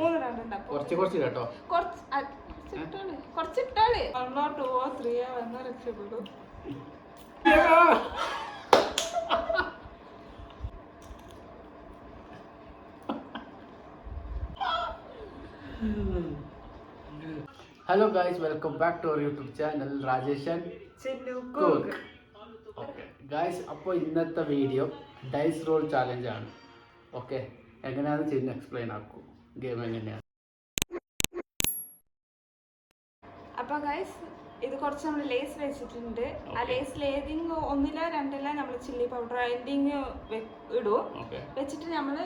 മൂന്ന് റൗണ്ട് ഉണ്ട്. കുറച്ച് കേട്ടോ. കുറച്ചിട്ടാള് 1 or 2 or 3 വന്നാൽ രക്ഷപ്പെടും. Hello guys, welcome back to our YouTube channel Rajeshan cook. Okay guys, അപ്പോൾ ഇന്നത്തെ വീഡിയോ ഡൈസ് റോൾ ചാലഞ്ച് ആണ്. ഓക്കെ, എങ്ങനെയാണെന്ന് ചെയ്യുന്ന എക്സ്പ്ലെയിൻ ആക്കൂ. ഗെയിം എങ്ങനെയാണ്? അപ്പോൾ ഗൈസ്, ഇത് കുറച്ച് നമ്മൾ ലേസ് വെച്ചിട്ടുണ്ട്. ആ ലേസിൽ ഏതെങ്കിലും ഒന്നിലോ രണ്ടിലോ നമ്മൾ ചില്ലി പൗഡർ എൻഡിങ് ഇടും. വെച്ചിട്ട് നമ്മൾ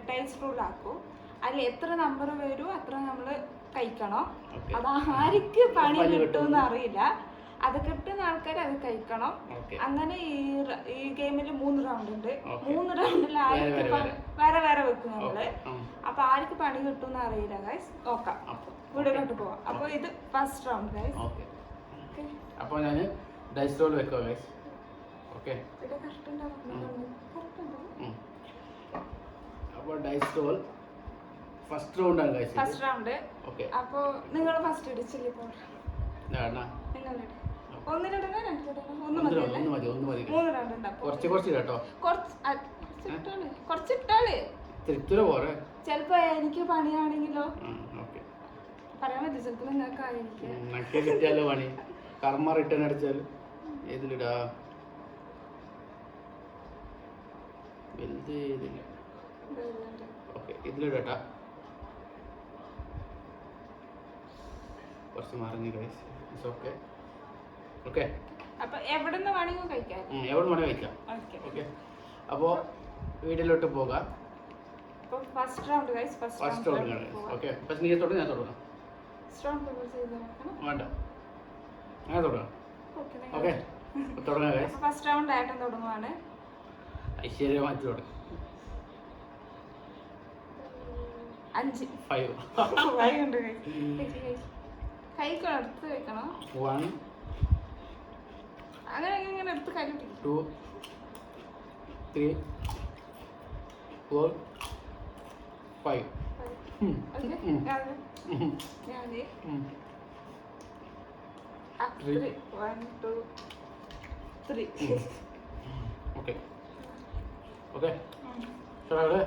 ഡൈസ് റോൾ ആക്കും. അതിൽ എത്ര നമ്പർ വരും അത്ര നമ്മൾ കഴിക്കണം. അത് ആർക്ക് പണി കിട്ടുമെന്ന് അറിയില്ല. അത് കിട്ടുന്ന ആൾക്കാർ അത് കഴിക്കണം. അങ്ങനെ ഈ ഗെയിമിൽ 3 റൗണ്ട് ഉണ്ട്. 3 റൗണ്ടിൽ ആർക്ക് വേറെ വേറെ വെക്കും നമ്മള്. അപ്പൊ ആർക്ക് പണി കിട്ടുമെന്ന് അറിയില്ല ഗൈസ്. നോക്കാം, വീടിലോട്ട് പോവാം. അപ്പൊ ഇത് ഫസ്റ്റ് റൗണ്ട് ഗൈസ്. അപ്പോൾ ഞാൻ ഡൈസ് റോൾ വെക്കുക ഗൈസ്. ഓക്കെ, അപ്പോൾ ഡൈസ് റോൾ ഫസ്റ്റ് റൗണ്ട് ആണ് ഗൈസ്. First round. ഓക്കെ, അപ്പൊ നിങ്ങൾ ഫസ്റ്റ് ഇട് ചില്ലി പൗഡർ. നിങ്ങൾ ഇട്. ഒന്നിലിടണോ രണ്ടിലിടണോ? ഒന്ന് മതി. 3 റൗണ്ട് ഉണ്ട്. കുറച്ച് കേട്ടോ. കുറച്ചിട്ടാള് പോരെ. ചിലപ്പോ എനിക്ക് പണിയാണെങ്കിലോ പറയാൻ പറ്റും. ചിലപ്പോ നിങ്ങൾക്ക് കിട്ടിയാലോ പണി. കർമ്മ റിട്ടേൺ അടിച്ചാൽ ഏതിലിടാ? വലുത് ഏതില്ല. ഓക്കെ, ഇതിലിടാ. കുറച്ച് മറിഞ്ഞു ഗൈസ്. It's okay. ഓക്കെ, അപ്പോൾ എവിടെ നിന്ന് വേണമെങ്കിലും കഴിക്കാം. എവിടെ വേണമെങ്കിൽ കഴിക്കാം. ഓക്കെ, അപ്പോൾ വീഡിയോയിലോട്ട് പോകാം. അപ്പോൾ first round guys. First round ആണ്. ഓക്കെ, ഫസ്റ്റ് നീ തൊട്ട് ഞാൻ തുടങ്ങാം. വേണ്ട, ഞാൻ തുടങ്ങാം. ഓക്കെ, തുടങ്ങാം ഗൈസ്. ഫസ്റ്റ് റൗണ്ട് ആയിട്ട് തുടങ്ങുവാണ്. ഐശ്വര്യ മാറ്റി തുടങ്ങും. 5 ഉണ്ട് ഗൈസ്. കൈക്കണം, എടുത്ത് കഴിക്കണം. 1 അങ്ങനെ എടുത്ത് കൈ 2 3 4 5. ഓക്കെ, 1 2 3. ഓക്കെ ഓക്കെ, അവിടെ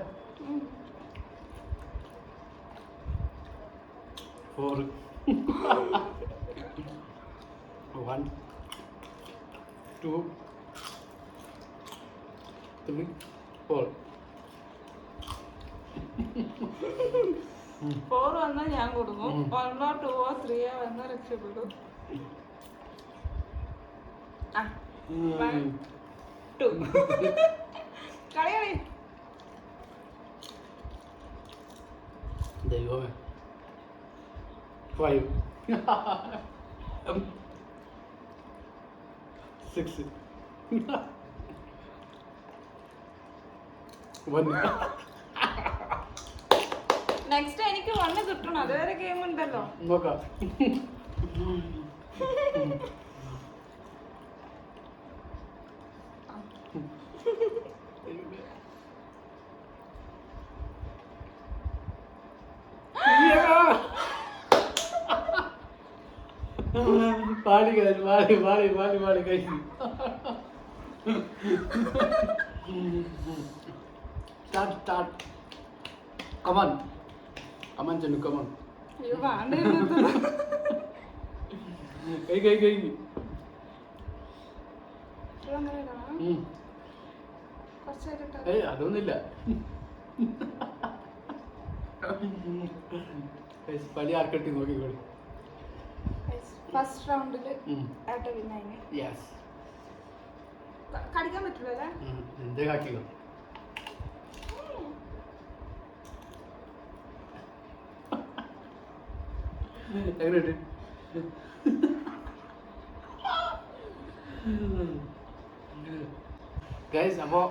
4 1 2 3 4. 4 വന്നാൽ ഞാൻ കൊടുക്കും. 1 or 2 or 3 വന്നാൽ രക്ഷപ്പെടും. 1 2 കളി ദൈവമേ. 5 6 1. നെക്സ്റ്റ് എനിക്ക് 1 കിട്ടണം. അതുവരെ ഗെയിം ഉണ്ടല്ലോ. നോക്കാം. പാടി കഴിച്ചു. Start. Come on Chanu, come on. അയ്യോ വേണ്ട. കൈ. അതൊന്നുമില്ല. പണി ആർക്കട്ടി നോക്കിക്കോളി. ഫസ്റ്റ് റൗണ്ടില് ആയിട്ട് വിന്നായിന്. യെസ്, കടിക്കാൻ പറ്റില്ലല്ലേ? എന്തേ കാക്കിക്കോ. എങ്ങനെയുണ്ട് ഗൈസ്? അപ്പോൾ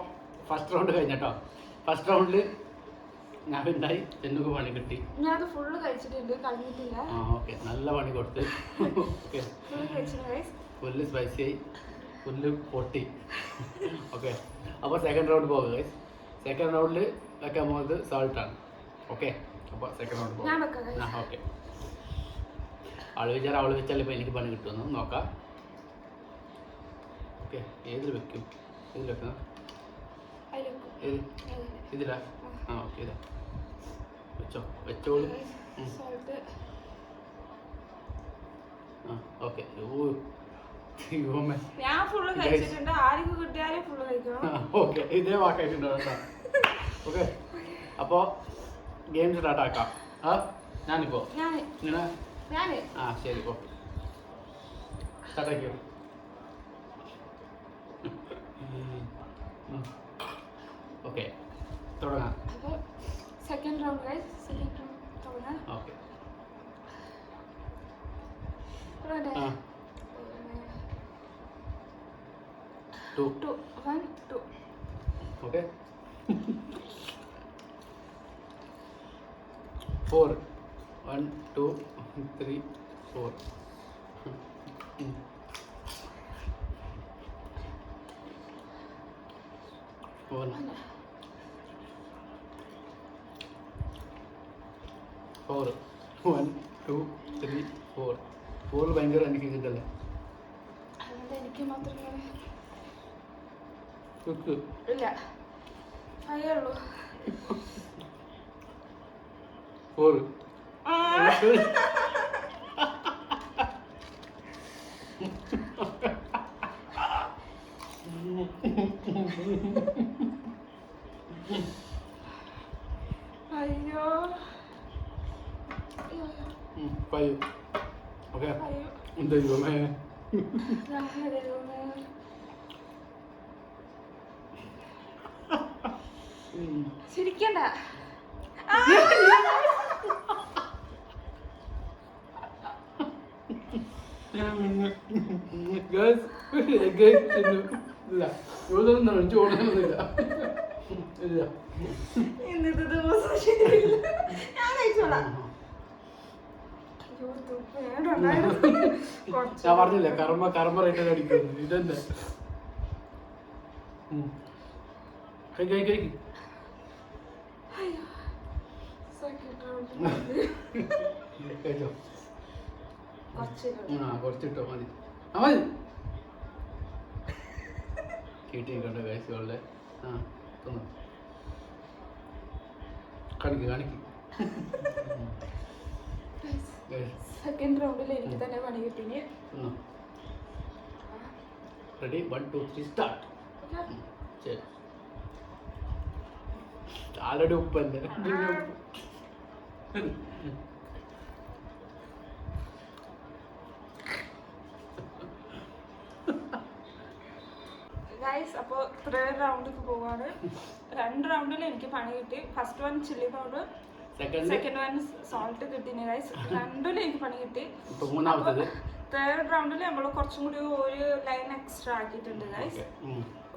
ഫസ്റ്റ് റൗണ്ട് കഴിഞ്ഞട്ടോ. ഫസ്റ്റ് റൗണ്ടിൽ ഞാൻ ഉണ്ടായി, ചെന്നുക്ക് പണി കിട്ടി. ഞാൻ ഫുള്ള് കഴിച്ചിട്ടുണ്ട്, കളഞ്ഞിട്ടില്ല. ഓക്കെ, നല്ല പണി കൊടുത്ത്. ഓക്കെ, ഫുള്ള് സ്പൈസി ആയി, ഫുള്ള് പൊട്ടി. ഓക്കെ, അപ്പോൾ സെക്കൻഡ് റൗണ്ട് പോകുക ഗൈസ്. സെക്കൻഡ് റൗണ്ടിൽ വെക്കാൻ പോകുന്നത് സാൾട്ടാണ്. ഓക്കെ അപ്പോൾ സെക്കൻഡ് റൗണ്ട് ഞാൻ വെക്കാം guys. ആ ഓക്കെ അവൾ വെച്ചാൽ ഇപ്പോൾ എനിക്ക് പണി കിട്ടുമെന്ന് നോക്കാം. ഓക്കെ ഏതിൽ വെക്കും? ഏതിൽ വെക്കണം? അതിൽ വെക്കും. ഏത് ഇതിലാ? ആ ഓക്കെ ഇതാ വെച്ചോളൂ. Salt. ആ ഓക്കെ. ഓ ദൈവമേ. ഞാൻ ഫുള്ള് കഴിച്ചിട്ടുണ്ട്. ആർക്ക് കിട്ടിയാലും ഫുള്ള് കഴിക്കണം. ഓക്കെ ഇതേ വാക്കായിട്ടുണ്ടോ കേട്ടോ. ഓക്കെ അപ്പോൾ ഗെയിം സ്റ്റാർട്ട് ആക്കാം. ആ ഞാനിപ്പോൾ ഞാന് ആ ശരി ഇപ്പോൾ സ്റ്റാർട്ട് ആക്കിയോ. ഓക്കെ തുടങ്ങാം. അപ്പോൾ second round guys. Second round തുടങ്ങാം. ഓക്കെ തുടങ്ങട്ടെ. ആ 2 2 1 2. ഓക്കെ 4 1 2 3 4 4 4 1 2 3 4 4 ഭയങ്കര എനിക്ക് കിട്ടല്ലേ. അതുകൊണ്ട് എനിക്ക് മാത്രമേ കുക്ക് ഇല്ല. അയ്യേ ഉള്ളൂ. 4 അയ്യോ 5 ഓക്കെ അയ്യോ എന്താ ദൈവമേ. ചിരിക്കണ്ട. ഇല്ല ഇതൊന്നും നനച്ചു ഓടുന്നില്ല. ഇല്ല ഇന്നത്തെ ദിവസം ശരിയില്ല. ഞാൻ കഴിച്ചോളാം. ഞാൻ പറഞ്ഞില്ലേ കർമ്മ റേറ്റ് അടിക്കുന്നു. ഇതെന്താ കഴിക്കും. കഴിച്ചോ. ആ കുറച്ചിട്ടോ മതി. ആ മതി കിട്ടിയിട്ടുണ്ട് കഴിച്ചുകളുടെ. ആ തോന്നു കാണിക്കും. സെക്കൻഡ് റൗണ്ടിൽ എനിക്ക് തന്നെ പണി കിട്ടി. Ready 1 2 3 start. ശരി ആളുടെ ഉപ്പല്ലേ. ഗൈസ് അപ്പോൾ തേർഡ് റൗണ്ടിലേക്ക് പോവാണ്. 2 റൗണ്ടിൽ എനിക്ക് പണി കിട്ടി. First one chilli powder, second one salt കിട്ടിന് ഗൈസ്. 2ലും എനിക്ക് പണി കിട്ടി. തേർഡ് റൗണ്ടിൽ നമ്മൾ കുറച്ചും കൂടി ഒരു ലൈൻ എക്സ്ട്രാ ആക്കിയിട്ടുണ്ട് ഗൈസ്.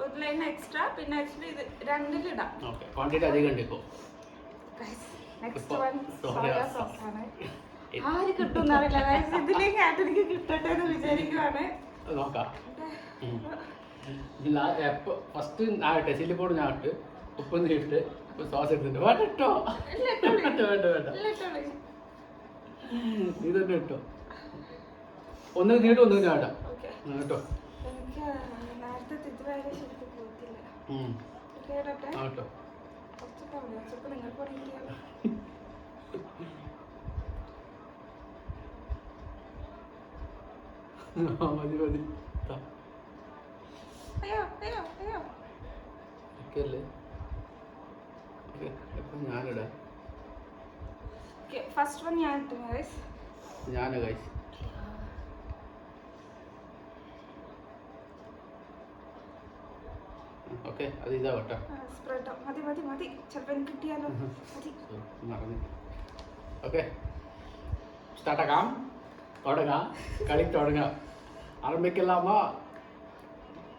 ഒരു ലൈൻ എക്സ്ട്രാ. പിന്നെ ആക്ച്വലി ഇത് 2ലും ഇടാം. നെക്സ്റ്റ് വൺ സോയ സോസ് ആണ്. ആര് കിട്ടും അറിയില്ല ഗൈസ്. ഇതിലേക്ക് ആയിട്ട് കിട്ടട്ടെ എന്ന് വിചാരിക്കുവാണ്. ഫസ്റ്റ് ആകട്ടെ ചില്ലി പൗഡർ ഞാൻ ഇട്ട് ഉപ്പ് ഇട്ട് സോസ് എടുത്തിട്ട് വേണ്ട ഇട്ടോ. വേണ്ട ഇതന്നെ ഇട്ടോ. ഒന്ന് നീട്ട് ഒന്ന് ഞാൻ ഇടാം കേട്ടോ. എനിക്ക് നേരത്തെ ഇതുവരെ ശരിക്കും പോയിട്ടില്ല. കേട്ടോ കുറച്ചൊക്കെ നിങ്ങൾക്ക് പണിയിട്ടാണ്. മതി അയ്യോ അയ്യോ അയ്യോ ഒക്കെയല്ലേ. ഞാനിടാം. ഫസ്റ്റ് വൺ ഞാൻ ഇട്ടു ഗൈസ്. ഗൈസ് ഓക്കെ അത് ഇതാ കേട്ടോ. സ്പ്രെഡ് മതി ചിലപ്പോൾ എനിക്ക് കിട്ടിയാലോ. മതി. ഓക്കെ സ്റ്റാർട്ടാക്കാം. തുടങ്ങാം. കളി തുടങ്ങാം. ആരംഭിക്കലാമോ?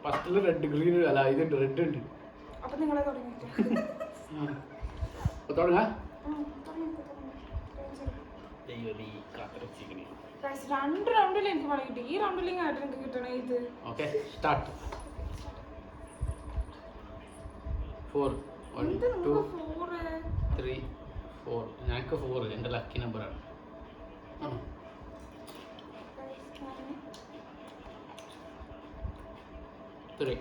ഫസ്റ്റിൽ റെഡ് ഗ്രീൻ അല്ല ഇതുണ്ട് റെഡ് ഉണ്ട്. അപ്പം നിങ്ങളെ തുടങ്ങിയിട്ട് തുടങ്ങാം. ഗൈസ് 2 റൗണ്ടിൽ എനിക്ക് പണി കിട്ടി. ഈ റൗണ്ടിലും ആയിട്ട് എനിക്ക് കിട്ടണേ ഇത്. Okay start. 4 1 2 3 4. ഞങ്ങൾക്ക് 4 എൻ്റെ ലക്കി നമ്പറാണ്. ത്രീ.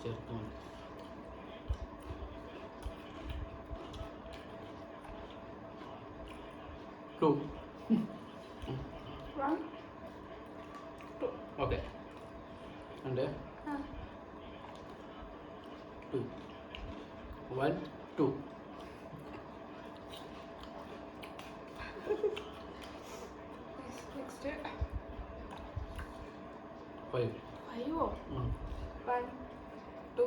ചേർത്ത് മതി. 2. 1 2. ഓക്കെ. ഉണ്ട് 2. 1 2. Next 5. 5 1 2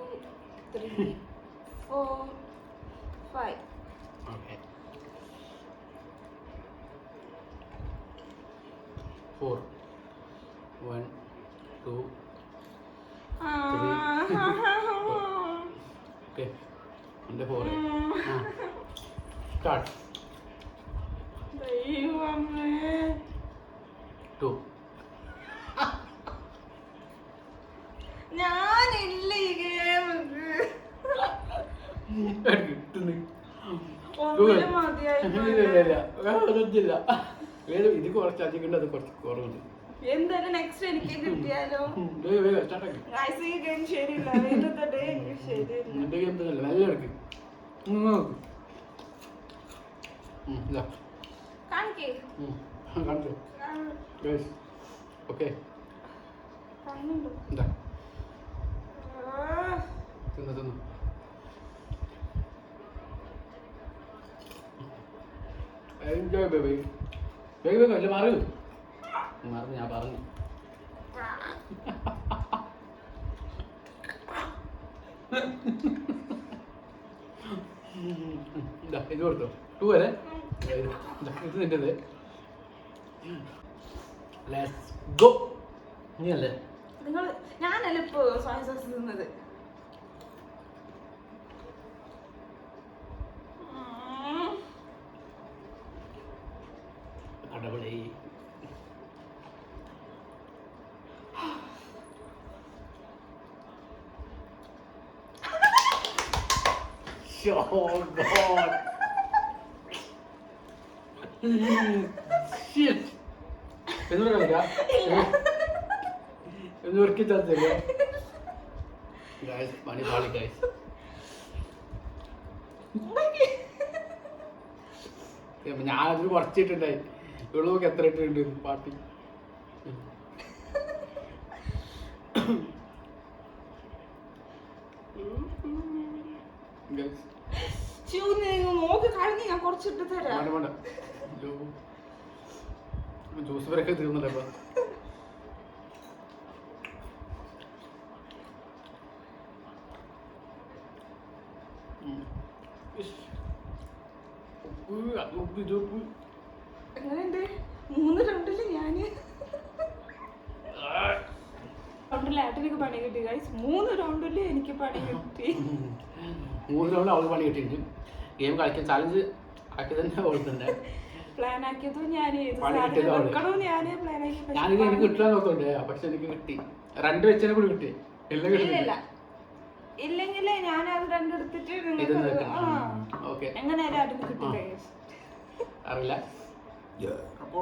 3 4 5. ഓക്കെ. 4. 1 2 ഓക്കെ. എൻ്റെ 4. സ്റ്റാർട്ട്. ദൈവമേ 2. ഞാനില്ല ഈ ഗെയിമിക്ക്. ഒന്നിന് മതിയായി ഇത് കുറച്ച് അധികം അത് കുറച്ച് കുറവുണ്ട്. എന്തായാലും നെക്സ്റ്റ് എനിക്ക് കിട്ടിയാലോ. Guys, ഈ ഗെയിം ശരിയില്ല. ഇന്നത്തെ ഡേ എനിക്ക് ശരിയില്ല. നല്ല എടുക്ക്. കാണിക്കേ. കാണിച്ചോ. ഓക്കെ. കാണുന്നുണ്ടോ? എന്താ തിന്നു തിന്നു. Enjoy baby. ബേബി അല്ല മാറി മറന്ന് ഞാൻ പറഞ്ഞു. ഇത് കൊടുത്തോ. 2 അല്ലേ? ഇത് നിൻ്റെത്. Let's go. നീ അല്ലേ? ഞാനല്ല ഇപ്പൊ സോയ സോസ് തിന്നത്. അടവളി. Oh God. Shit. എന്ത് പറയാ? എന്ത് വർക്ക് ചെയ്താൽ ഗൈസ് പണി പാളി ഗൈസ്. ഞാനതിന് കുറച്ചിട്ടുണ്ടായി. ഇവളൊക്കെ എത്ര ഇട്ടിട്ടുണ്ട് പാട്ടി. നോക്കി കഴിഞ്ഞ് ഞാൻ കുറച്ചിട്ട് തരാം. വേണ്ട ജ്യൂസ് വരെയൊക്കെ തീർന്നല്ലേ. എങ്ങനെയുണ്ട്? 3 റൗണ്ടില് ഞാന് ഏട്ടനിക്ക് പണി കിട്ടി ഗൈസ്. 3 റൗണ്ടില് എനിക്ക് പണി കിട്ടി. 3 റൗണ്ട് അവൾക്ക് പണി കിട്ടിയിട്ടുണ്ട്. ഗെയിം കളിക്കാൻ ചാലഞ്ച് ആക്കി തന്നെ ഓടുന്നുണ്ട്. പ്ലാൻ ആക്കിയതും ഞാന് ഞാനിത് എനിക്ക് കിട്ടാൻ നോക്കുന്നുണ്ട്. പക്ഷെ എനിക്ക് കിട്ടി. 2 വെച്ചതിനെ കൂടി കിട്ടി. എല്ലാം കിട്ടില്ല. ഇല്ലെങ്കിലേ ഞാനത് 2 എടുത്തിട്ട് എങ്ങനെയാലും അതിന് കിട്ടില്ല. അറിയില്ല. അപ്പോ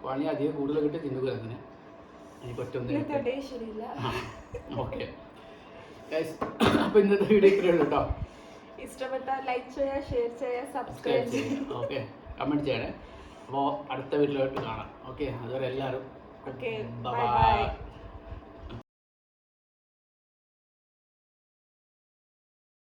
പണി അധികം കൂടുതൽ കിട്ടി തിന്നുക അങ്ങനെ. എനിക്ക് ഒറ്റ ശരിയില്ല. ഓക്കെ അപ്പൊ ഇന്നത്തെ വീഡിയോ ഇത്രയേ ഉള്ളൂ കേട്ടോ. ഇഷ്ടപ്പെട്ടാൽ ലൈക്ക് ചെയ്യുക, ഷെയർ ചെയ്യുക, സബ്സ്ക്രൈബ് ചെയ്യുക. ഓക്കെ കമന്റ് ചെയ്യണേ. അപ്പോൾ അടുത്ത വീഡിയോയിലോട്ട് കാണാം. ഓക്കെ അതുവരെ എല്ലാവരും ബൈ ബൈ.